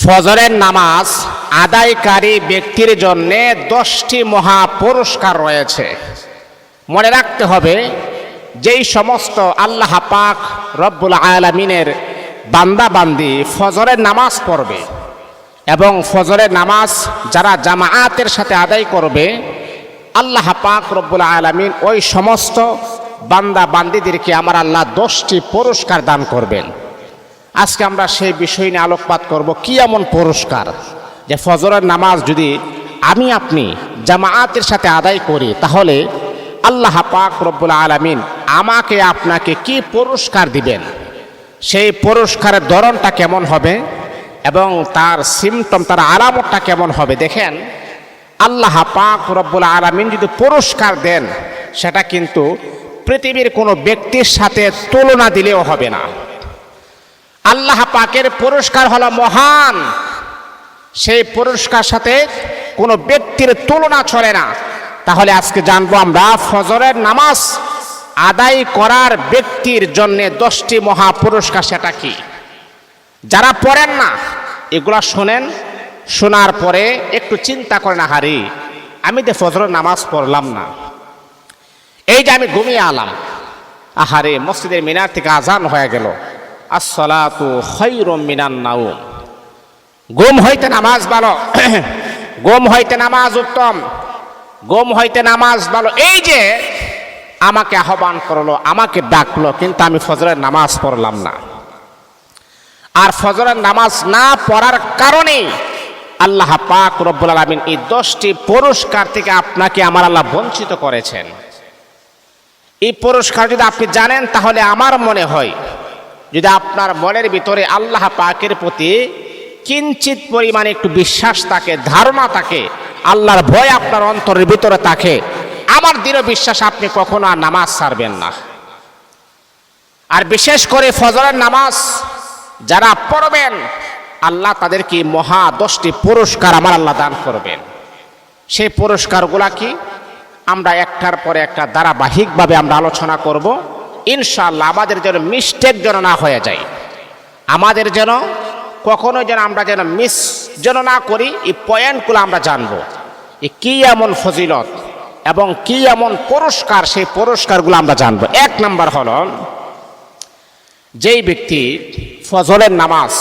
ফজরের নামাজ আদায়কারী ব্যক্তির জন্য 10টি মহা পুরস্কার রয়েছে। মনে রাখতে হবে, যেই সমস্ত আল্লাহ পাক রব্বুল আলামিনের বান্দা বান্দি ফজরের নামাজ পড়বে এবং ফজরের নামাজ যারা জামাআতের সাথে আদায় করবে, আল্লাহ পাক রব্বুল আলামিন ওই সমস্ত বান্দা বান্দিদেরকে আমার আল্লাহ 10টি পুরস্কার দান করবেন। আজকে আমরা সেই বিষয় নিয়ে আলোকপাত করব, কি এমন পুরস্কার যে ফজরের নামাজ যদি আমি আপনি জামাআতের সাথে আদায় করি, তাহলে আল্লাহ পাক রব্বুল আলামিন আমাকে আপনাকে কি পুরস্কার দিবেন, সেই পুরস্কারের ধরনটা কেমন হবে এবং তার সিমটম, তার আলামতটা কেমন হবে। দেখেন, আল্লাহ পাক রব্বুল আলামিন যদি পুরস্কার দেন, সেটা কিন্তু পৃথিবীর কোনো ব্যক্তির সাথে তুলনা দিলেও হবে না। আল্লাহ পাকের পুরস্কার হলো মহান, সেই পুরস্কার সাথে কোনো ব্যক্তির তুলনা চলে না। তাহলে আজকে জানবো আমরা ফজরের নামাজ আদায় করার ব্যক্তির জন্য 10টি মহা পুরস্কার সেটা কি। যারা পড়েন না এগুলা শোনেন, শোনার পরে একটু চিন্তা করেন, আহারে আমি তো ফজরের নামাজ পড়লাম না, এই যে আমি ঘুমিয়ে আলাম, আহারে মসজিদের মিনার থেকে আজান হয়ে গেল, আসসালাতু খায়রুম মিনান নাওম। ঘুম হইতে নামাজ ভালো, ঘুম হইতে নামাজ উত্তম, ঘুম হইতে নামাজ ভালো। এই যে আমাকে আহ্বান করলো, আমাকে ডাকলো, কিন্তু আমি ফজরের নামাজ পড়লাম না। আর ফজরের নামাজ না পড়ার কারণে আল্লাহ পাক রব্বুল আলামিন এই 10টি পুরস্কার থেকে আপনাকে আমার আল্লাহ বঞ্চিত করেছেন। এই পুরস্কার যদি আপনি জানেন, তাহলে আমার মনে হয় যদি আপনার মনের ভিতরে আল্লাহ পাকের প্রতি কিঞ্চিত পরিমাণে একটু বিশ্বাস থাকে, ধারণা থাকে, আল্লাহর ভয় আপনার অন্তরের ভিতরে থাকে, আমার দৃঢ় বিশ্বাস আপনি কখনো আর নামাজ ছাড়বেন না। আর বিশেষ করে ফজরের নামাজ যারা পড়বেন, আল্লাহ তাদেরকে মহা 10টি পুরস্কার আমার আল্লাহ দান করবেন। সেই পুরস্কারগুলা কি, আমরা একটার পরে একটা ধারাবাহিকভাবে আমরা আলোচনা করব ইনশাআল্লাহ। আমাদের যেন মিস্টেক যেন না হয়ে যায়, আমাদের যেন কখনো যেন আমরা যেন মিস যেন না করি, এই পয়েন্টগুলো আমরা জানবো কি এমন ফজিলত এবং কি এমন পুরস্কার, সেই পুরস্কারগুলো আমরা জানবো। 1 নাম্বার হলো, যেই ব্যক্তি ফজরের নামাজ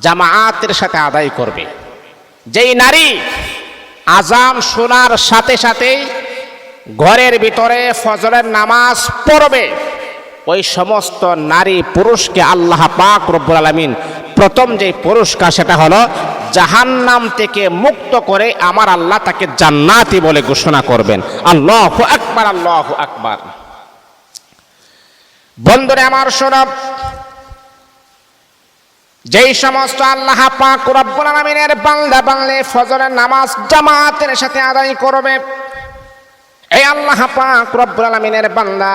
জামাআতের সাথে আদায় করবে, যেই নারী আজান শোনার সাথে সাথে ঘরের ভিতরে ফজরের নামাজ পড়বে, ওই সমস্ত নারী পুরুষকে আল্লাহ পাক রব্বুল আলামিন প্রথম যে পুরস্কার সেটা হলো জাহান্নাম থেকে মুক্ত করে আমার আল্লাহ তাকে জান্নাতি বলে ঘোষণা করবেন। আল্লাহু আকবার, আল্লাহু আকবার। বন্ধুরা আমার শোনো, যেই সমস্ত আল্লাহ পাক রব্বুল আলামিনের বান্দা বান্দী ফজরের নামাজ জামাতের সাথে আদায় করবে, এই আল্লাহ পাক রব্বুল আলামিনের বান্দা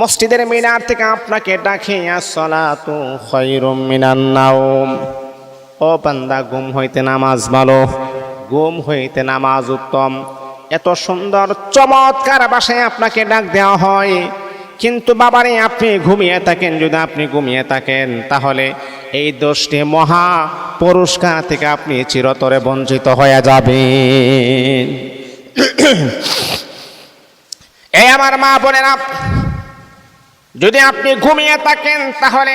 মসজিদের মিনার থেকে আপনাকে ডাকে, আসসালাতু খায়রুম মিনান নাওম। ও বান্দা, ঘুম হইতে নামাজ ভালো, ঘুম হইতে নামাজ উত্তম। এত সুন্দর চমৎকার ভাষায় আপনাকে ডাক দেওয়া হয়, কিন্তু বাবারে আপনি ঘুমিয়ে থাকেন। যদি আপনি ঘুমিয়ে থাকেন, তাহলে এই 10টি মহা পুরস্কার থেকে আপনি চিরতরে বঞ্চিত হয়ে যাবেন। এই আমার মা বোনেরা, যদি আপনি ঘুমিয়ে থাকেন, তাহলে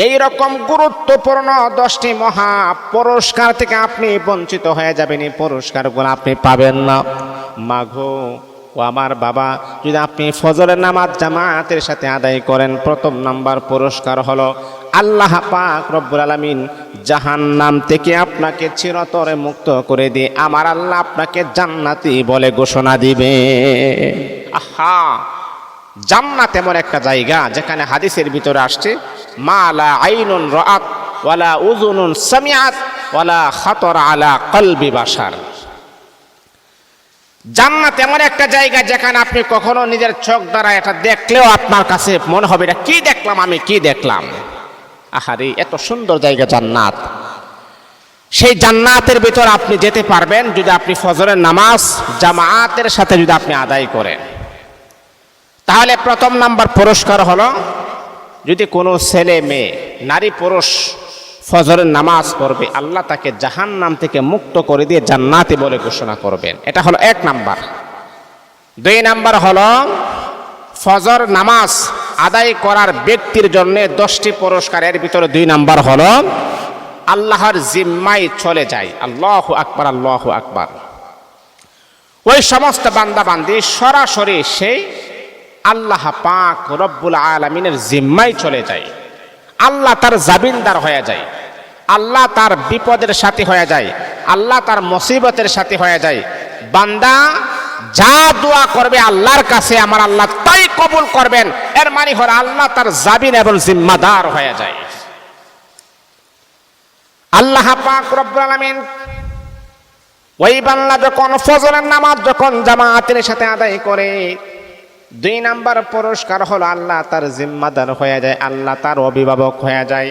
এই রকম গুরুত্বপূর্ণ 10টি মহা পুরস্কার থেকে আপনি বঞ্চিত হয়ে যাবেন। এই পুরস্কারগুলো আপনি পাবেন না। মাগো ও আমার বাবা, যদি আপনি ফজরের নামাজ জামাতের সাথে আদায় করেন, প্রথম নাম্বার পুরস্কার হলো আল্লাহ পাক রব্বুল আলামিন জাহান্নাম থেকে আপনাকে চিরতরে মুক্ত করে দিয়ে আমার আল্লাহ আপনাকে জান্নাতি বলে ঘোষণা দিবে। আহা, জান্নাত এমন একটা জায়গা যেখানে হাদিসের ভিতরে আসছে, মা লা আইনুন রাআত ওয়ালা উযুনুন সামিআত ওয়ালা খাতারা আলা কলবি বাশার। জান্নাত এমন একটা জায়গা যেখানে আপনি কখনো নিজের চোখ দ্বারা এটা দেখলেও আপনার কাছে মনে হবে এটা কি দেখলাম, আমি কি দেখলাম। আহারে, এত সুন্দর জায়গা জান্নাত। সেই জান্নাতের ভিতর আপনি যেতে পারবেন যদি আপনি ফজরের নামাজ জামাতের সাথে যদি আপনি আদায় করেন। তাহলে প্রথম নাম্বার পুরস্কার হলো, যদি কোনো ছেলে মেয়ে নারী পুরুষ ফজরের নামাজ পড়বে, আল্লাহ তাকে জাহান্নাম থেকে মুক্ত করে দিয়ে জান্নাতি বলে ঘোষণা করবেন। এটা হলো 1 নাম্বার। 2 নাম্বার হলো ফজর নামাজ আদায় করার ব্যক্তির জন্য 10টি পুরস্কারের ভিতরে 2 নাম্বার হলো আল্লাহর জিম্মায় চলে যায়। আল্লাহু আকবার, আল্লাহু আকবার। ওই সমস্ত বান্দা বান্দি সরাসরি সেই আল্লাহ পাক রব্বুল আলামিনের জিম্মায় চলে যায়। আল্লাহ তার জামিনদার হয়ে যায়, আল্লাহ তার বিপদের সাথী হয়ে যায়, আল্লাহ তার মুসিবতের সাথী হয়ে যায়। বান্দা যা দোয়া করবে আল্লাহর কাছে আমার আল্লাহ তাই কবুল করবেন। এর মানে হলো আল্লাহ তার জামিন এবং জিম্মাদার হয়ে যায়। আল্লাহ পাক রব্বুল আলামিন ওই বান্দা যখন ফজরের নামাজ যখন জামাতের সাথে আদায় করে, 2 নাম্বার পুরস্কার হলো আল্লাহ তার জিম্মাদার হয়ে যায়, আল্লাহ তার অভিভাবক হয়ে যায়।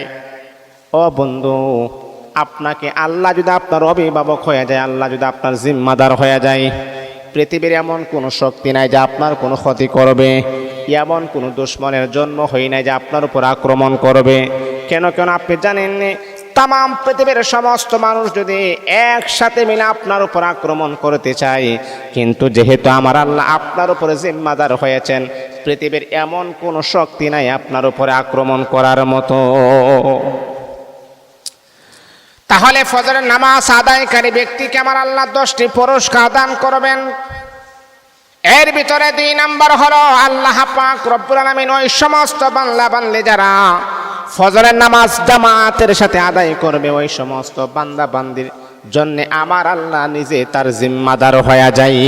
ও বন্ধু, আপনাকে আল্লাহ যদি আপনার অভিভাবক হয়ে যায়, আল্লাহ যদি আপনার জিম্মাদার হয়ে যায়, পৃথিবীর এমন কোনো শক্তি নাই যে আপনার কোনো ক্ষতি করবে, এমন কোনো দুশ্মনের জন্ম হয় নাই যে আপনার উপর আক্রমণ করবে। কেন আপনি জানেন তাম পৃথিবীর সমস্ত মানুষ যদি একসাথে মিলে আপনার উপর আক্রমণ করতে চায়, কিন্তু যেহেতু আমার আল্লাহ আপনার উপরে জিম্মাদার হয়েছেন, পৃথিবীর এমন কোনো শক্তি নাই আপনার উপরে আক্রমণ করার মতো। তাহলে ফজরের নামাজ আদায়কারী ব্যক্তিকে আমার আল্লাহ 10টি পুরস্কার দান করবেন। এর ভিতরে 2 নাম্বার হলো আল্লাহ পাক রব্বুল আলামিন ওই সমস্ত বান্দা বান্দি যারা ফজরের নামাজ জামাতের সাথে আদায় করবে, ওই সমস্ত বান্দা বান্দির জন্য আমার আল্লাহ নিজে তার জিম্মাদার হয়ে যায়।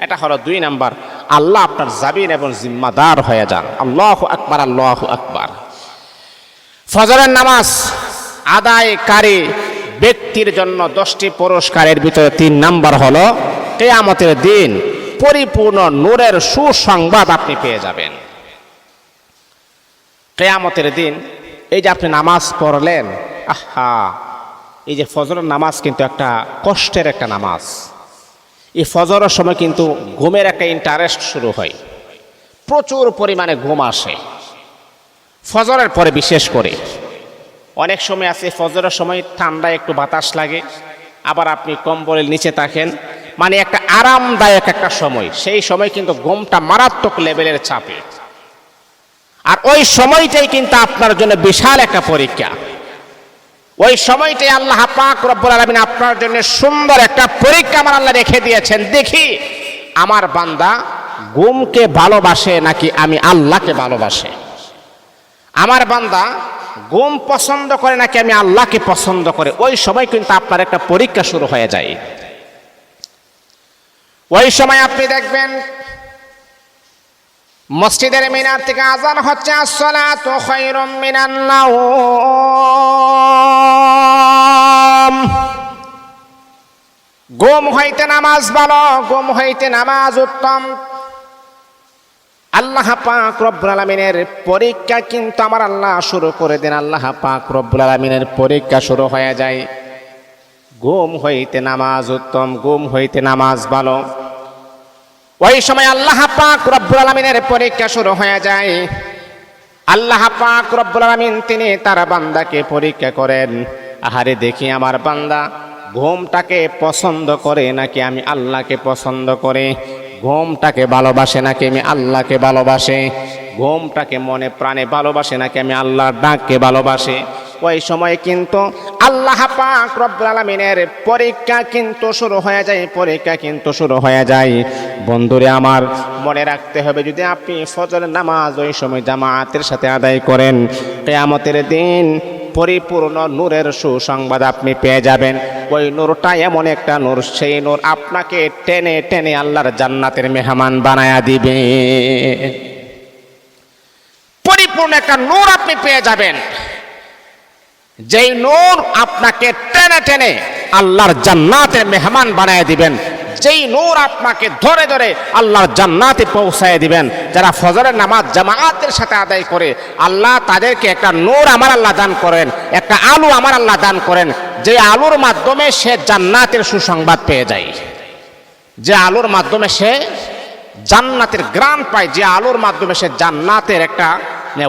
এটা হলো 2 নাম্বার, আল্লাহ আপনার জামিন এবং জিম্মাদার হয়ে যান। আল্লাহু আকবার, আল্লাহু আকবার। ফজরের নামাজ আদায়কারী ব্যক্তির জন্য 10টি পুরস্কারের ভিতরে 3 নাম্বার হলো কিয়ামতের দিন পরিপূর্ণ নূরের সুসংবাদ আপনি পেয়ে যাবেন। কিয়ামতের দিন এই যে আপনি নামাজ পড়লেন, আহা, এই যে ফজরের নামাজ কিন্তু একটা কষ্টের একটা নামাজ। এই ফজরের সময় কিন্তু ঘুমের একটা ইন্টারেস্ট শুরু হয়, প্রচুর পরিমাণে ঘুম আসে ফজরের পরে। বিশেষ করে অনেক সময় আছে ফজরের সময় ঠান্ডায় একটু বাতাস লাগে, আবার আপনি কম্বলের নিচে থাকেন, মানে একটা আরামদায়ক একটা সময়। সেই সময় কিন্তু ঘুমটা মারাত্মক লেভেলের চাপে, আর ওই সময়টাই কিন্তু আপনার জন্য বিশাল একটা পরীক্ষা। ওই সময়টাই আল্লাহ পাক রব্বুল আলামিন আপনার জন্য সুন্দর একটা পরীক্ষা আমার আল্লাহ রেখে দিয়েছেন। দেখি আমার বান্দা ঘুমকে ভালোবাসে নাকি আমি আল্লাহকে ভালোবাসে, আমার বান্দা ঘুম পছন্দ করে নাকি আমি আল্লাহকে পছন্দ করে। ওই সময় কিন্তু আপনার একটা পরীক্ষা শুরু হয়ে যায়। ওই সময় আপনি দেখবেন মসজিদের মিনার থেকে আযান হচ্ছে, আসসালাতু খায়রুম মিনান নাওম। ঘুম হইতে নামাজ ভালো, ঘুম হইতে নামাজ উত্তম। আল্লাহ পাক রব্বুল আলামিনের পরীক্ষা কিন্তু আমার আল্লাহ শুরু করে দেন। আল্লাহ পাক রব্বুল আলামিনের পরীক্ষা শুরু হয়ে যায়। ঘুম হইতে নামাজ উত্তম, ঘুম হইতে নামাজ ভালো। ওই সময় আল্লাহ পাক রব্বুল আলামিনের পরীক্ষা শুরু হয়ে যায়। আল্লাহ পাক রব্বুল আলামিন তিনি তার বান্দাকে পরীক্ষা করেন। আহারে দেখি আমার বান্দা ঘুমটাকে পছন্দ করে নাকি আমি আল্লাহকে পছন্দ করে, ঘুমটাকে ভালোবাসে নাকি আমি আল্লাহকে ভালোবাসে, ঘুমটাকে মনে প্রাণে ভালোবাসে নাকি আমি আল্লাহর ডাককে ভালোবাসে। ওই সময় কিন্তু আল্লাহ পাক রব্বুল আলামিনের পরীক্ষা কিন্তু শুরু হয়ে যায়, পরীক্ষা কিন্তু শুরু হয়ে যায়। বন্ধুরে আমার, মনে রাখতে হবে, যদি আপনি ফজরের নামাজ ওই সময় জামাতের সাথে আদায় করেন, কিয়ামতের দিন পরিপূর্ণ নূরের সুসংবাদ আপনি পেয়ে যাবেন। ওই নূরটা এমন একটা নূর, সেই নূর আপনাকে টেনে টেনে আল্লাহর জান্নাতের মেহমান বানায়া দিবে। পরিপূর্ণ একটা নূর আপনি পেয়ে যাবেন, যেই নূর আপনাকে টেনে টেনে আল্লাহর জান্নাতের মেহমান বানায়া দিবেন, যেই নূর আপনাকে ধরে ধরে আল্লাহর জান্নাতে পৌঁছায় দিবেন। যারা ফজরের নামাজ জামাতের সাথে আদায় করে, আল্লাহ তাদেরকে একটা নূর আমার আল্লাহ দান করেন, একটা আলো আমার আল্লাহ দান করেন, যে আলোর মাধ্যমে সে জান্নাতের সুসংবাদ পেয়ে যায়, যে আলোর মাধ্যমে সে জান্নাতের গ্রাম পায়, যে আলোর মাধ্যমে সে জান্নাতের একটা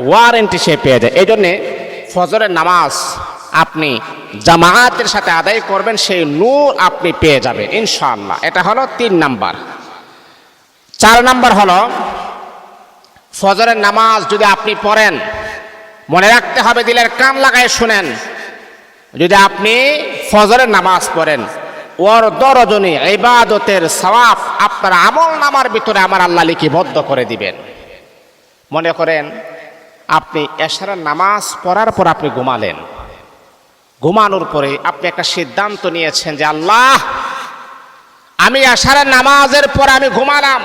ওয়ারেন্টি সে পেয়ে যায়। এই জন্যে ফজরের নামাজ আপনি জামাতের সাথে আদায় করবেন, সেই নূর আপনি পেয়ে যাবেন ইনশাআল্লাহ। এটা হলো 3 নাম্বার। 4 নাম্বার হলো ফজরের নামাজ যদি আপনি পড়েন, মনে রাখতে হবে, দিলের কান লাগায় শুনেন, যদি আপনি ফজরের নামাজ পড়েন, অর্ধ রজনী ইবাদতের সওয়াব আপনার আমল নামার ভিতরে আমার আল্লাহ লিপিবদ্ধ করে দিবেন। মনে করেন আপনি এশারের নামাজ পড়ার পর আপনি ঘুমালেন, ঘুমানোর পরে আপনি একটা সিদ্ধান্ত নিয়েছেন যে আল্লাহ, আমি এশারের নামাজের পর আমি ঘুমালাম,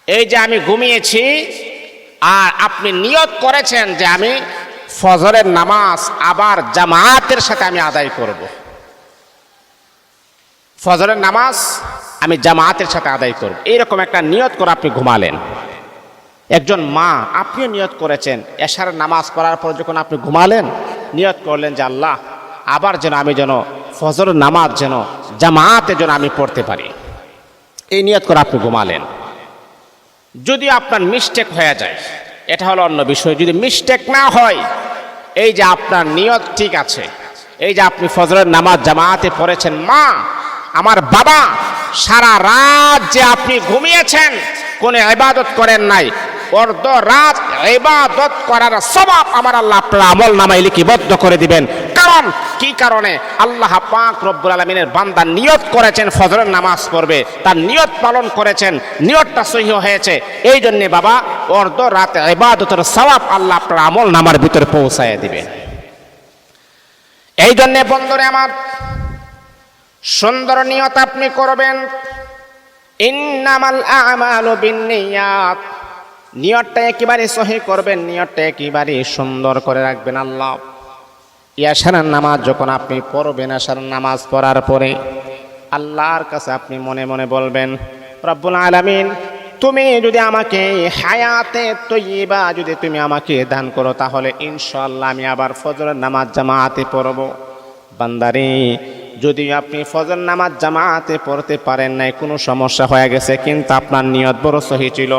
এই যে আমি ঘুমিয়েছি, আর আপনি নিয়ত করেছেন যে আমি ফজরের নামাজ আবার জামাতের সাথে আমি আদায় করব। ফজরের নামাজ আমি জামাতের সাথে আদায় করব, এইরকম একটা নিয়ত করে আপনি ঘুমালেন। একজন মা, আপনিও নিয়ত করেছেন, এশারের নামাজ পড়ার পর যখন আপনি ঘুমালেন, নিয়ত করলেন যে আল্লাহ, আবার যেন আমি যেন ফজরের নামাজ যেন জামাতে যেন আমি পড়তে পারি, এই নিয়ত করে আপনি ঘুমালেন। যদি আপনার মিস্টেক হয়ে যায়, এটা হলো অন্য বিষয়। যদি মিস্টেক না হয়, এই যে আপনার নিয়ত ঠিক আছে, এই যে আপনি ফজরের নামাজ জামাতে পড়েছেন, মা, আমার বাবা, সারা রাত যে আপনি ঘুমিয়েছেন, কোনো ইবাদত করেন নাই, অর্ধ রাত ইবাদত করার সওয়াব আমার আল্লাহ আপনার আমল নামায় লিপিবদ্ধ করে দিবেন। কারণ কি কারণে? আল্লাহ পাক রব্বুল আলামিনের বান্দা নিয়ত করেছেন ফজরের নামাজ পড়বে, তার নিয়ত পালন করেছেন, নিয়তটা সহিহ হয়েছে, এই জন্যে বাবা অর্ধ রাত ইবাদতের সওয়াব আল্লাহ আপনার আমল নামার ভিতরে পৌঁছায় দিবেন। এই জন্যে বন্ধুরে আমার, সুন্দর নিয়ত আপনি করবেন। ইন্নামাল আমালু বিন্নিয়াত, নিয়তটা একেবারে সহি করবেন, নিয়তটা একেবারে সুন্দর করে রাখবেন। আল্লাহ, এশারের নামাজ যখন আপনি পড়বেন, এশারের নামাজ পড়ার পরে আল্লাহর কাছে আপনি মনে মনে বলবেন, রব্বুল আলামিন, তুমি যদি আমাকে হায়াতে তৈয়বা যদি তুমি আমাকে দান করো, তাহলে ইনশাআল্লাহ আমি আবার ফজরের নামাজ জামাতে পড়ব। বান্দারে, যদি আপনি ফজর নামাজ জামাতে পড়তে পারেন নাই, কোনো সমস্যা হয়ে গেছে, কিন্তু আপনার নিয়ত বড় সহি ছিল,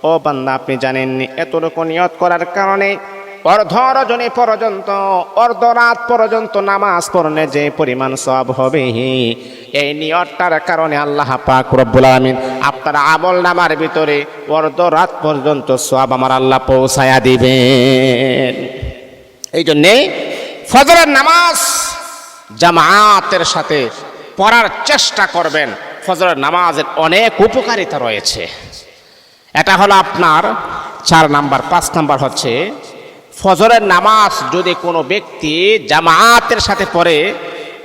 ও বান্দা আপনি জানেননি, এতটুকু নিয়ত করার কারণে অর্ধ রজনী পর্যন্ত, অর্ধ রাত পর্যন্ত নামাজ পড়লে যে পরিমাণ সওয়াব হবে, এই নিয়তটার কারণে আল্লাহ পাক রব্বুল আলামিন আপনার আমল নামার ভিতরে অর্ধ রাত পর্যন্ত সওয়াব আমার আল্লাহ পৌঁছায়া দিবেন। এই জন্যে ফজরের নামাজ জামাতের সাথে পড়ার চেষ্টা করবেন। ফজরের নামাজের অনেক উপকারিতা রয়েছে। এটা হলো আপনার 4 নাম্বার। 5 নাম্বার হচ্ছে, ফজরের নামাজ যদি কোনো ব্যক্তি জামাতের সাথে পড়ে,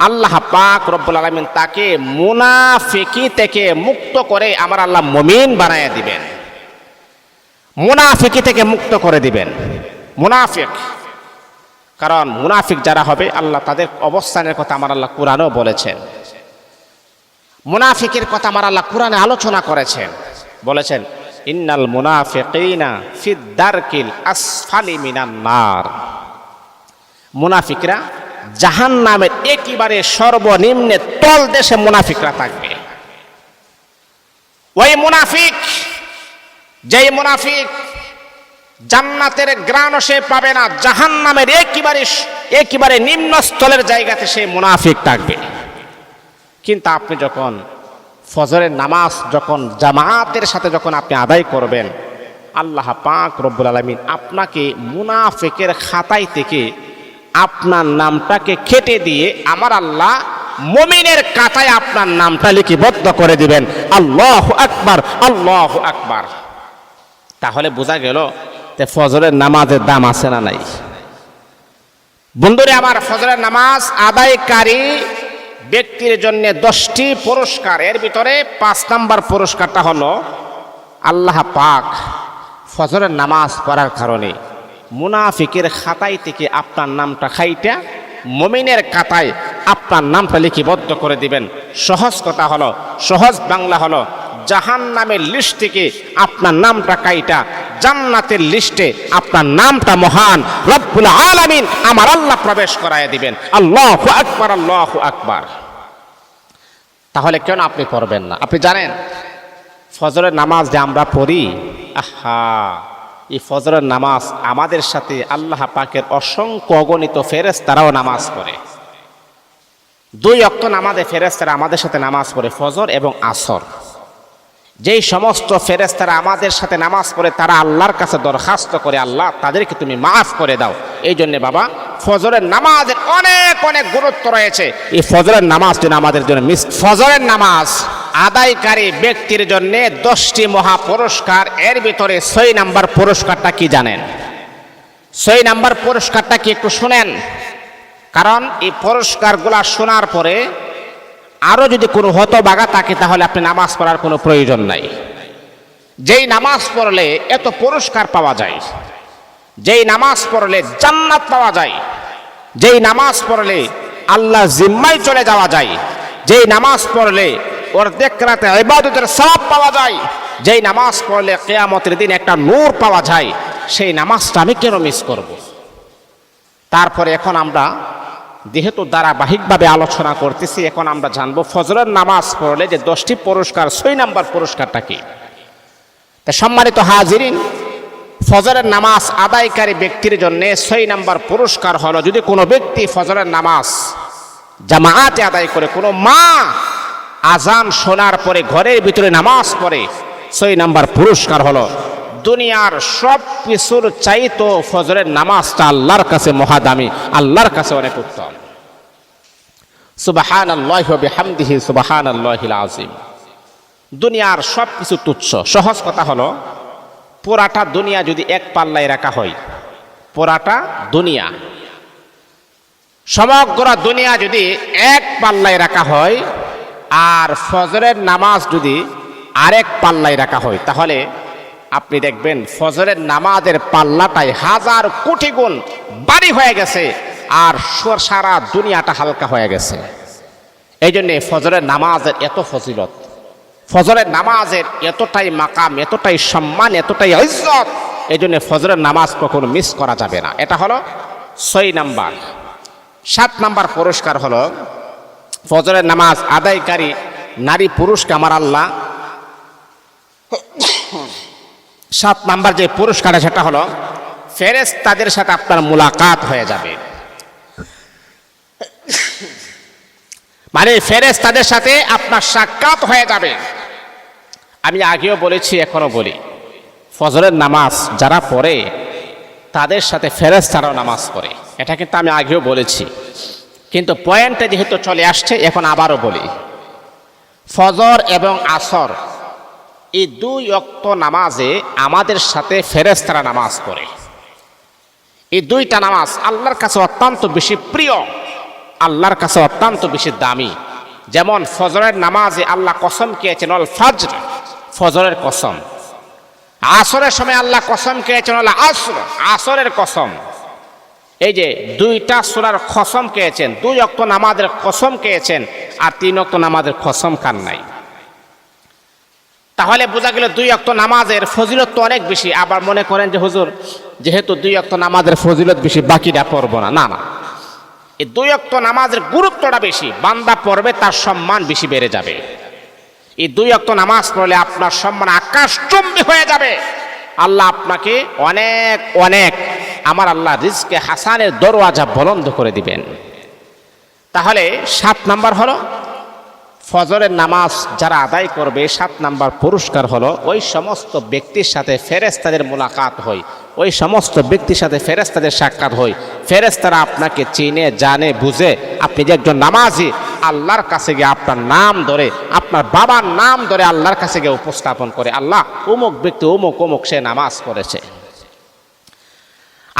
আল্লাহ পাক রব্বুল আলামিন তাকে মুনাফিকি থেকে মুক্ত করে আমার আল্লাহ মুমিন বানায় দিবেন, মুনাফিকি থেকে মুক্ত করে দিবেন। মুনাফিক, কারণ মুনাফিক যারা হবে, আল্লাহ তাদের অবস্থানের কথা আমার আল্লাহ কুরআনেও বলেছেন। মুনাফিকের কথা আমার আল্লাহ কুরআনে আলোচনা করেছেন, বলেছেন, ইন্নাল মুনাফিকিনা ফিদ দারকিল আসফালি মিনান নার। মুনাফিকরা জাহান্নামের একেবারে সর্বনিম্নে তল দেশে মুনাফিকরা থাকবে। ওই মুনাফিক, যেই মুনাফিক জান্নাতের গ্রাণও সে পাবে না, জাহান্নামের একেবারে নিম্ন স্থলের জায়গাতে সে মুনাফিক থাকবে। কিন্তু আপনি যখন ফজরের নামাজ যখন জামাতের সাথে যখন আপনি আদায় করবেন, আল্লাহ পাক রব্বুল আলামিন আপনাকে মুনাফিকের খাতায় থেকে আপনার নামটাকে কেটে দিয়ে আমার আল্লাহ মুমিনের খাতায় আপনার নামটা লিপিবদ্ধ করে দিবেন। আল্লাহু আকবার, আল্লাহু আকবার। তাহলে বোঝা গেল যে ফজরের নামাজের দাম আছে না নাই? বন্ধুরে আমার, ফজরের নামাজ আদায়কারী ব্যক্তির জন্য 10টি পুরস্কার, এর ভিতরে 5 নাম্বার পুরস্কারটা হলো, আল্লাহ পাক ফজরের নামাজ পড়ার কারণে মুনাফিকের খাতায় থেকে আপনার নামটা খাইটা মুমিনের খাতায় আপনার নামটা লিপিবদ্ধ করে দিবেন। সহজ কথা হলো, সহজ বাংলা হলো, জাহান্নামের লিস্ট থেকে আপনার নামটা কাইটা জান্নাতের লিস্টে আপনার নামটা মহান রব্বুল আলামিন আমার আল্লাহ প্রবেশ করায় দিবেন। আল্লাহু আকবার, আল্লাহু আকবার। তাহলে কেন আপনি পড়বেন না? আপনি জানেন ফজরের নামাজ যে আমরা পড়ি, আহা, এই ফজরের নামাজ আমাদের সাথে আল্লাহ পাকের অসংখ্য অগণিত ফেরেশতারাও নামাজ পড়ে। 2 ওয়াক্ত নামাজে ফেরেশতারা আমাদের সাথে নামাজ পড়ে, ফজর এবং আসর। যেই সমস্ত ফেরেশতারা আমাদের সাথে নামাজ পড়ে তারা আল্লাহর কাছে দরখাস্ত করে, আল্লাহ তাদেরকে তুমি মাফ করে দাও। এই জন্য বাবা ফজরের নামাজের অনেক অনেক গুরুত্ব রয়েছে। এই ফজরের নামাজ যেন আমাদের জন্য ফজরের নামাজ আদায়কারী ব্যক্তির জন্য 10টি মহা পুরস্কার, এর ভিতরে 6 নাম্বার পুরস্কারটা কি জানেন? 6 নাম্বার পুরস্কারটা কি একটু শুনেন, কারণ এই পুরস্কারগুলা শোনার পরে আরো যদি কোনো হতভাগা থাকে তাহলে আপনি নামাজ পড়ার কোনো প্রয়োজন নাই। যেই নামাজ পড়লে এত পুরস্কার পাওয়া যায়, যেই নামাজ পড়লে জান্নাত পাওয়া যায়, যেই নামাজ পড়লে আল্লাহ জিম্মায় চলে যাওয়া যায়, যেই নামাজ পড়লে অর্ধেক রাতে ইবাদতের সওয়াব পাওয়া যায়, যেই নামাজ পড়লে কিয়ামতের দিন একটা নূর পাওয়া যায়, সেই নামাজটা আমি কেন মিস করব? তারপরে এখন আমরা যেহেতু ধারাবাহিকভাবে আলোচনা করতেছি, এখন আমরা জানবো ফজরের নামাজ পড়লে যে 10টি পুরস্কার, 6 নাম্বার পুরস্কারটা কি। তা সম্মানিত হাজিরিন, ফজরের নামাজ আদায়কারী ব্যক্তির জন্য 6 নাম্বার পুরস্কার হলো, যদি কোনো ব্যক্তি ফজরের নামাজ জামাআতে আদায় করে, কোনো মা আজান শোনার পরে ঘরের ভিতরে নামাজ পড়ে, 6 নাম্বার পুরস্কার হলো দুনিয়ার সব কিছুর চাইতো ফজরের নামাজটা আল্লাহর কাছে মহাদামি, আল্লাহর কাছে অনেক উত্তম। সুবহানাল্লাহি ওয়া বিহামদিহি সুবহানাল্লাহিল আযীম। দুনিয়ার সব কিছু তুচ্ছ। সহজ কথা হলো, পুরাটা দুনিয়া যদি এক পাল্লায় রাখা হয়, পুরাটা দুনিয়া, সমগ্র দুনিয়া যদি এক পাল্লায় রাখা হয়, আর ফজরের নামাজ যদি আরেক পাল্লায় রাখা হয়, তাহলে আপনি দেখবেন ফজরের নামাজের পাল্লাটাই 1000 কোটি গুণ ভারী হয়ে গেছে, আর সারা দুনিয়াটা হালকা হয়ে গেছে। এই জন্যে ফজরের নামাজের এত ফজিলত, ফজরের নামাজের এতটাই মাকাম, এতটাই সম্মান, এতটাই ইজ্জত। এই জন্য ফজরের নামাজ কখনো মিস করা যাবে না। এটা হলো 6 নাম্বার। 7 নাম্বার পুরস্কার হলো, ফজরের নামাজ আদায়কারী নারী পুরুষকে আমার আল্লাহ 7 নাম্বার যে পুরস্কার সেটা হলো ফেরেশতাদের সাথে আপনার মুলাকাত হয়ে যাবে। মানে ফেরেশতাদের সাথে আপনার সাক্ষাৎ হয়ে যাবে। আমি আগেও বলেছি, এখনো বলি, ফজরের নামাজ যারা পড়ে তাদের সাথে ফেরেশতারাও নামাজ পড়ে। এটা কিন্তু আমি আগেও বলেছি, কিন্তু পয়েন্টে যেহেতু চলে আসছে এখন আবারও বলি। ফজর এবং আসর এই 2 ওয়াক্ত নামাজে আমাদের সাথে ফেরেশতারা নামাজ পড়ে। এই 2টা নামাজ আল্লাহর কাছে অত্যন্ত বেশি প্রিয়, আল্লাহর কাছে অত্যন্ত বেশি দামি। যেমন ফজরের নামাজে আল্লাহ কসম খেয়েছেন অল ফজর, ফজরের কসম। আসরের সময় আল্লাহ কসম খেয়েছেন অল আসর, আসরের কসম। এই যে 2টা সূরার কসম খেয়েছেন, 2 ওয়াক্ত নামাজের কসম খেয়েছেন, আর 3 ওয়াক্ত নামাজের কসম খান নাই। তাহলে বোঝা গেল 2 ওয়াক্ত নামাজের ফজিলত তো অনেক বেশি। আবার মনে করেন যে হুজুর যেহেতু 2 ওয়াক্ত নামাজের ফজিলত বেশি, বাকিটা পড়বো না। না না, এই 2 ওয়াক্ত নামাজের গুরুত্বটা বেশি, বান্দা পড়বে তার সম্মান বেশি বেড়ে যাবে। এই 2 ওয়াক্ত নামাজ পড়লে আপনার সম্মান আকাশচুম্বী হয়ে যাবে। আল্লাহ আপনাকে অনেক অনেক, আমার আল্লাহ রিজকে হাসানের দরওয়াজা বন্ধ করে দিবেন। তাহলে 7 নাম্বার হলো ফজরের নামাজ যারা আদায় করবে, 7 নাম্বার পুরস্কার হলো ওই সমস্ত ব্যক্তির সাথে ফেরেশতাদের মুলাকাত হয়, ওই সমস্ত ব্যক্তির সাথে ফেরেশতাদের সাক্ষাৎ হয়। ফেরেশতারা আপনাকে চিনে জানে বুঝে, আপনি যে একজন নামাজি, আল্লাহর কাছে গিয়ে আপনার নাম ধরে, আপনার বাবার নাম ধরে আল্লাহর কাছে গিয়ে উপস্থাপন করে, আল্লাহ অমুক ব্যক্তি অমুক অমুক সে নামাজ পড়েছে।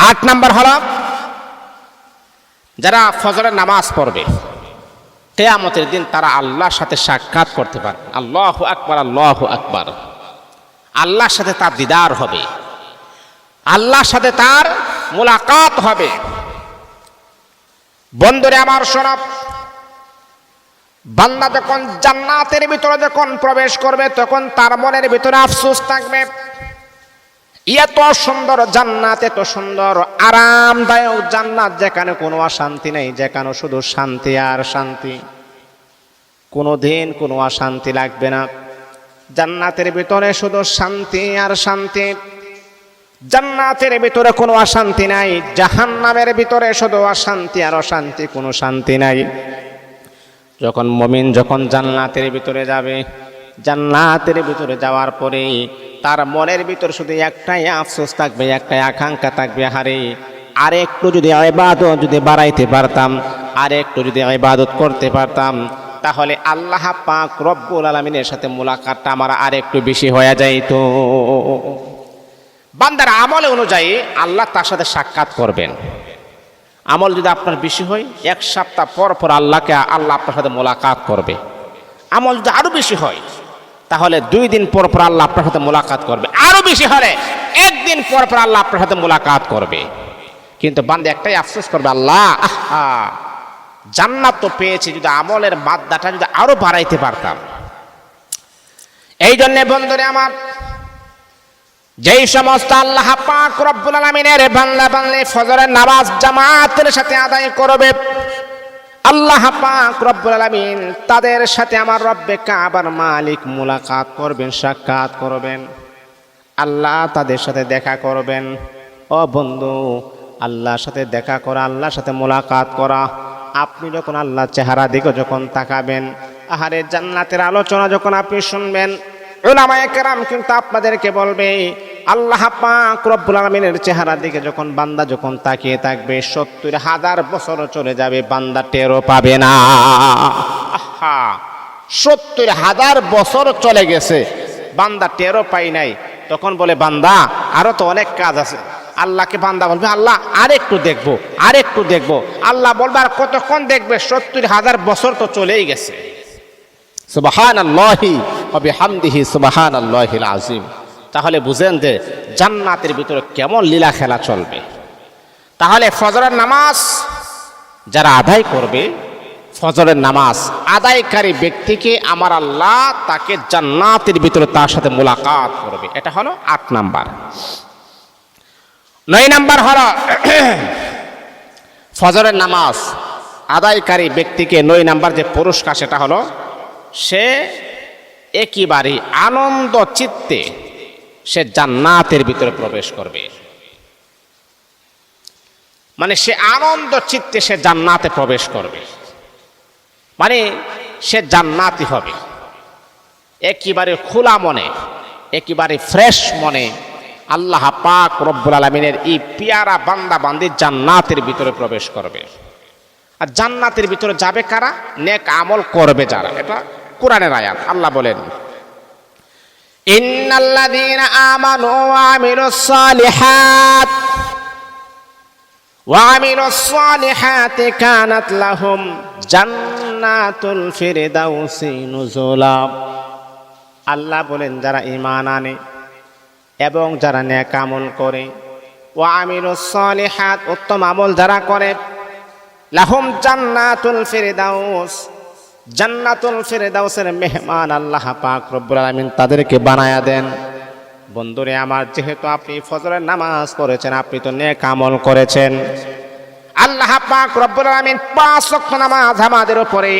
8 নাম্বার হলো যারা ফজরের নামাজ পড়বে, কিয়ামতের দিন তারা আল্লাহর সাথে সাক্ষাৎ করতে পারবে। আল্লাহু আকবার, আল্লাহু আকবার। আল্লাহর সাথে তার দিদার হবে, আল্লাহর সাথে তার মুলাকাত হবে। বন্ধুরে আমার শোনো, বান্দা যখন জান্নাতের ভিতরে যখন প্রবেশ করবে তখন তার মনের ভিতরে আফসোস থাকবে, এত সুন্দর জান্নাত, এত সুন্দর আরামদায়ক জান্নাত, যেখানে কোনো অশান্তি নেই, যেখানে শুধু শান্তি আর শান্তি, কোনো দিন কোনো অশান্তি লাগবে না। জান্নাতের ভিতরে শুধু শান্তি আর শান্তি। জান্নাতের ভিতরে কোনো অশান্তি নাই, জাহান্নামের ভিতরে শুধু অশান্তি আর অশান্তি, কোনো শান্তি নাই। যখন মুমিন যখন জান্নাতের ভিতরে যাবে, জান্নাতের ভিতরে যাওয়ার পরে তার মনের ভিতর শুধু একটাই আফসোস থাকবে, একটাই আকাঙ্ক্ষা থাকবে, হারে আর একটু যদি ইবাদত যদি বাড়াইতে পারতাম, আর একটু যদি ইবাদত করতে পারতাম, তাহলে আল্লাহ পাক রব্বুল আলামিনের সাথে মুলাকাতটা আমার আর একটু বেশি হয়ে যাইতো। বান্দার আমল অনুযায়ী আল্লাহ তার সাথে সাক্ষাৎ করবেন। আমল যদি আপনার বেশি হয়, এক সপ্তাহ পর পর আল্লাহ আপনার সাথে মোলাকাত করবে। আমল যদি আরো বেশি হয়, তাহলে 2 দিন পর পর আল্লাহ আপনার সাথে মোলাকাত করবে। আরো বেশি হলে 1 দিন পর পর আল্লাহ আপনার সাথে মোলাকাত করবে। কিন্তু বান্দা একটাই আফসোস করবে, আল্লাহ জান্নাত তো পেয়েছি, যদি আমলের মাত্রাটা যদি আরো বাড়াইতে পারতাম। এই জন্য বন্ধুরে আমার, যেই সমস্ত আল্লাহ পাক রব্বুল আলামিনের বান্দা বান্দী ফজরের নামাজ জামাতের সাথে আদায় করবে, আল্লাহ পাক রব্বুল আলামিন তাদের সাথে আমার রব্বে কাবার মালিক মুলাকাত করবেন, সাক্ষাৎ করবেন। আল্লাহ তাদের সাথে দেখা করবেন। ও বন্ধু, আল্লাহর সাথে দেখা করা, আল্লাহর সাথে মুলাকাত করা, আপনি যখন আল্লাহর চেহারা দিকে যখন তাকাবেন, আহারে জান্নাতের আলোচনা যখন আপনি শুনবেন, উলামায়ে কেরাম কিন্তু আপনাদেরকে বলবে, আল্লাহ পাক রব্বুল আলামিনের চেহারার দিকে যখন বান্দা যখন তাকিয়ে থাকবে, 70,000 বছর চলে যাবে, বান্দা টেরও পাবে না। 70,000 বছর চলে গেছে, বান্দা টেরও পাই নাই। তখন বলে, বান্দা আরো তো অনেক কাজ আছে। আল্লাহকে বান্দা বলবে, আল্লাহ আরেকটু দেখবো, আরেকটু দেখবো। আল্লাহ বলবে, আর কতক্ষণ দেখবে? 70,000 বছর তো চলেই গেছে। সুবহানাল্লাহি ওয়া বিহামদিহি সুবহানাল্লাহিল আযীম। তাহলে বুঝেন যে জান্নাতের ভিতরে কেমন লীলা খেলা চলবে। তাহলে ফজরের নামাজ যারা আদায় করবে, ফজরের নামাজ আদায়কারী ব্যক্তিকে আমার আল্লাহ তাকে জান্নাতের ভিতরে তার সাথে মুলাকাত করবে। এটা হলো 8 নাম্বার। 9 নাম্বার হলো ফজরের নামাজ আদায়কারী ব্যক্তিকে 9 নাম্বার যে পুরস্কার, সেটা হলো সে একেবারে আনন্দ চিত্তে সে জান্নাতের ভিতরে প্রবেশ করবে। মানে সে আনন্দ চিত্তে সে জান্নাতে প্রবেশ করবে, মানে সে জান্নাতি হবে। একেবারে খোলা মনে, একেবারে ফ্রেশ মনে আল্লাহ পাক রব্বুল আলামিনের এই পিয়ারা বান্দা বান্দি জান্নাতের ভিতরে প্রবেশ করবে। আর জান্নাতের ভিতরে যাবে কারা? নেক আমল করবে যারা। এটা কোরআনের আয়াত। আল্লাহ বলেন, ইন্নাল্লাযীনা আমানু ওয়া আমিলুস সালিহাতি কানাত লাহুম জান্নাতুল ফিরদাউসি নুজুলা। আল্লাহ বলেন, যারা ঈমান আনে এবং যারা নেক আমল করে, ওয়া আমিলুস সালিহাত উত্তম আমল যারা করে, লাহুম জান্নাতুল ফিরদাউস, জান্নাতুল ফিরদাউসের মেহমান আল্লাহ পাক রব্বুল আলামিন তাদেরকে বানায়া দেন। বন্ধুরে আমার, যেহেতু আপনি ফজরের নামাজ পড়েছেন, আপনি তো নেক আমল করেছেন, আল্লাহ পাক রব্বুল আলামিন 5 ওয়াক্ত নামাজ আমাদের উপরে,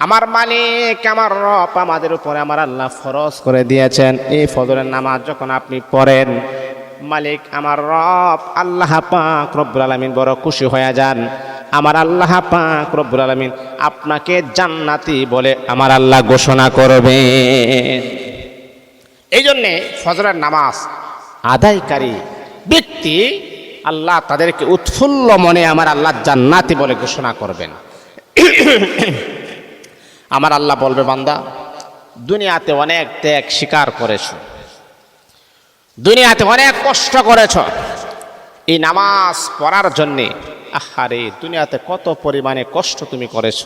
আমার মালিক আমার রব আমাদের উপরে আমার আল্লাহ ফরজ করে দিয়েছেন। এই ফজরের নামাজ যখন আপনি পড়েন, মালিক আমার রব আল্লাহ পাক রব্বুল আলামিন বড় খুশি হয়ে যান। আমার আল্লাহ পাক রব্বুল আলামিন আপনাকে জান্নাতি বলে আমার আল্লাহ ঘোষণা করবেন। এই জন্যে ফজরের নামাজ আদায়কারী ব্যক্তি আল্লাহ তাদেরকে উৎফুল্ল মনে আমার আল্লাহ জান্নাতি বলে ঘোষণা করবেন। আমার আল্লাহ বলবে, বান্দা দুনিয়াতে অনেক ত্যাগ স্বীকার করেছ, দুনিয়াতে অনেক কষ্ট করেছ এই নামাজ পড়ার জন্যে। আহারে, দুনিয়াতে কত পরিমাণে কষ্ট তুমি করেছ।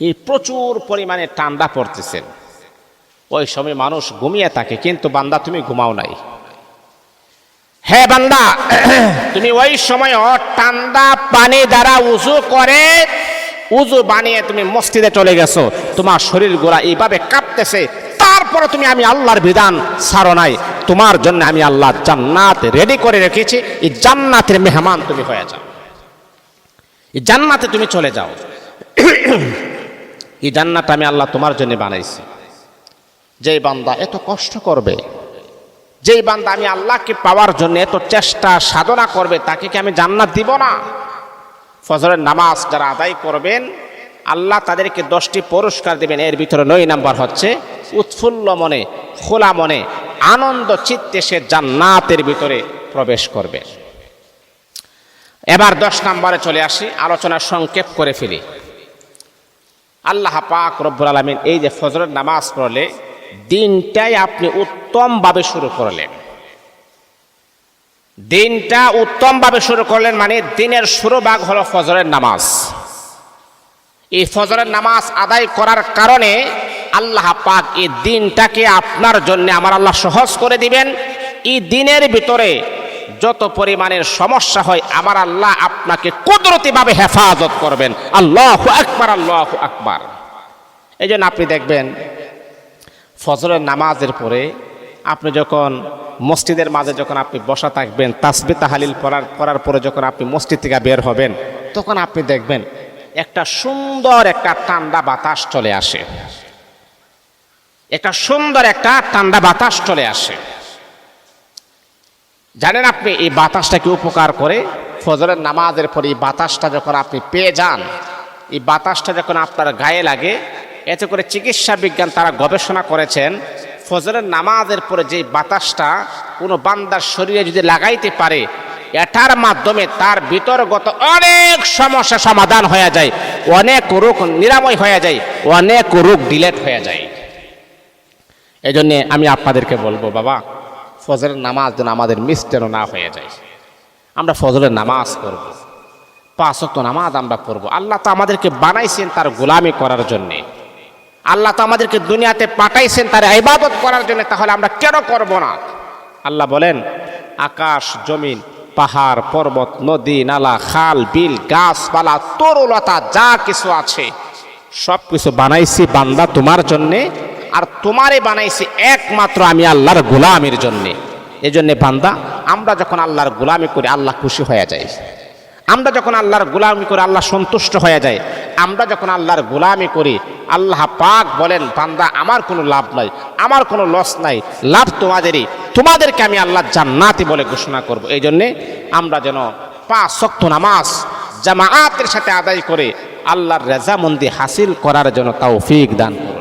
এই প্রচুর পরিমাণে ঠান্ডা পড়তেছেন, ওই সময় মানুষ ঘুমিয়ে থাকে, কিন্তু বান্দা তুমি ঘুমাও নাই। হ্যাঁ বান্দা, তুমি ওই সময় ঠান্ডা পানি দ্বারা উযু করে, উযু বানিয়ে তুমি মসজিদে চলে গেছো, তোমার শরীর গোড়া এইভাবে কাঁপতেছে, তারপরে তুমি আমি আল্লাহর বিধান ছাড়ো নাই। তোমার জন্য আমি আল্লাহ জান্নাত রেডি করে রেখেছি, এই জান্নাতের মেহমান তুমি হয়ে যাও, এই জান্নাতে তুমি চলে যাও। এই জান্নাত আমি আল্লাহ তোমার জন্য বানাইছি। যে বান্দা এত কষ্ট করবে, যেই বান্দা আমি আল্লাহকে পাওয়ার জন্য এত চেষ্টা সাধনা করবে তাকে কি আমি জান্নাত দিব না? ফজরের নামাজ যারা আদায় করবেন আল্লাহ তাদেরকে 10টি পুরস্কার দেবেন। এর ভিতরে 9 নাম্বার হচ্ছে উৎফুল্ল মনে, খোলা মনে, আনন্দ চিত্তে সে জান্নাতের ভিতরে প্রবেশ করবে। এবার 10 নম্বরে চলে আসি, আলোচনা সংক্ষেপ করে ফেলি। আল্লাহ পাক রব্বুল আলামিন এই যে ফজরের নামাজ পড়লে দিনটাই আপনি উত্তমভাবে শুরু করলেন, দিনটা উত্তমভাবে শুরু করলেন, মানে দিনের শুরু ভাগ হলো ফজরের নামাজ। এই ফজরের নামাজ আদায় করার কারণে আল্লাহ পাক এই দিনটাকে আপনার জন্য আমার আল্লাহ সহজ করে দিবেন। এই দিনের ভিতরে যত পরিমাণের সমস্যা হয় আমার আল্লাহ আপনাকে কুদরতিভাবে হেফাজত করবেন। আল্লাহু আকবার, আল্লাহু আকবার। এই জন্য আপনি দেখবেন ফজরের নামাজের পরে আপনি যখন মসজিদের মাঝে যখন আপনি বসা থাকবেন, তাসবিহ তাহলিল পড়ার পরে যখন আপনি মসজিদ থেকে বের হবেন তখন আপনি দেখবেন একটা সুন্দর একটা ঠান্ডা বাতাস চলে আসে, একটা সুন্দর একটা ঠান্ডা বাতাস চলে আসে। জানেন আপনি এই বাতাসটা কি উপকার করে? ফজরের নামাজের পরে এই বাতাসটা যখন আপনি পেয়ে যান, এই বাতাসটা যখন আপনার গায়ে লাগে, এতে করে চিকিৎসা বিজ্ঞান তারা গবেষণা করেছেন ফজরের নামাজের পরে যে বাতাসটা কোনো বান্দার শরীরে যদি লাগাইতে পারে এটার মাধ্যমে তার ভিতরগত অনেক সমস্যা সমাধান হয়ে যায়, অনেক রোগ নিরাময় হয়ে যায়, অনেক রোগ ডিলেট হয়ে যায়। এই জন্যে আমি আপনাদেরকে বলবো বাবা, ফজরের নামাজ যেন আমাদের মিস যেন না হয়ে যায়। আমরা ফজরের নামাজ পড়ব, 5 ওয়াক্ত নামাজ আমরা পড়ব। আল্লাহ তো আমাদেরকে বানাইছেন তার গোলামি করার জন্যে, আল্লাহ তো আমাদেরকে দুনিয়াতে পাঠাইছেন তার ইবাদত করার জন্য, তাহলে আমরা কেন করব না? আল্লাহ বলেন আকাশ জমিন পাহাড় পর্বত নদী নালা খাল বিল গাছপালা তরুলতা যা কিছু আছে সব কিছু বানাইছি বান্দা তোমার জন্যে, আর তোমারে বানাইছি একমাত্র আমি আল্লাহর গোলামির জন্যে। এই জন্যে বান্দা আমরা যখন আল্লাহর গোলামি করি আল্লাহ খুশি হয়ে যায়, আমরা যখন আল্লাহর গোলামি করি আল্লাহ সন্তুষ্ট হয়ে যায়, আমরা যখন আল্লাহর গোলামি করি আল্লাহ পাক বলেন বান্দা আমার কোনো লাভ নাই, আমার কোনো লস নাই, লাভ তোমাদেরই, তোমাদেরকে আমি আল্লাহ জান্নাতি বলে ঘোষণা করব। এই জন্যে আমরা যেন 5 ওয়াক্ত নামাজ জামাআতের সাথে আদায় করে আল্লাহর রেজামন্দি হাসিল করার জন্য তৌফিক দান করুন।